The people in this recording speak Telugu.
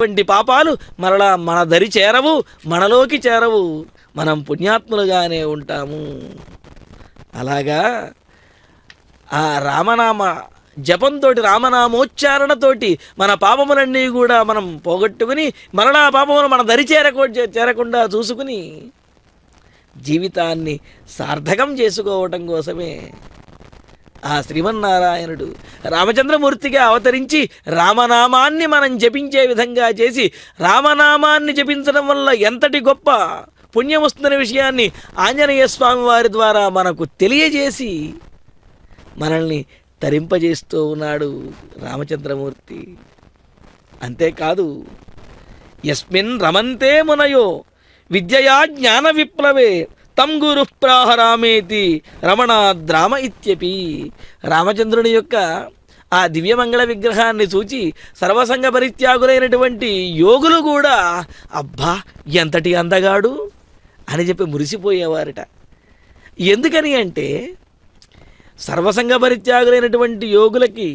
వంటి పాపాలు మరలా మన దరి చేరవు, మనలోకి చేరవు, మనం పుణ్యాత్ములుగానే ఉంటాము. అలాగా ఆ రామనామ జపంతో, రామనామోచ్చారణతోటి మన పాపములన్నీ కూడా మనం పోగొట్టుకుని మరలా పాపములు మన దరి చేరకుండా చూసుకుని జీవితాన్ని సార్థకం చేసుకోవటం కోసమే ఆ శ్రీమన్నారాయణుడు రామచంద్రమూర్తిగా అవతరించి రామనామాన్ని మనం జపించే విధంగా చేసి, రామనామాన్ని జపించడం వల్ల ఎంతటి గొప్ప పుణ్యం వస్తుందనే విషయాన్ని ఆంజనేయ స్వామి వారి ద్వారా మనకు తెలియజేసి మనల్ని తరింపజేస్తూ ఉన్నాడు రామచంద్రమూర్తి. అంతేకాదు, యస్మిన్ రమంతే మునయో విద్యయా జ్ఞాన విప్లవే తం గురు ప్రాహరామేతి రమణాద్రామ ఇత్యపి. రామచంద్రుని యొక్క ఆ దివ్యమంగళ విగ్రహాన్ని చూచి సర్వసంగ పరిత్యాగులైనటువంటి యోగులు కూడా అబ్బా ఎంతటి అందగాడు అని చెప్పి మురిసిపోయేవారట. ఎందుకని అంటే సర్వసంగ పరిత్యాగులైనటువంటి యోగులకి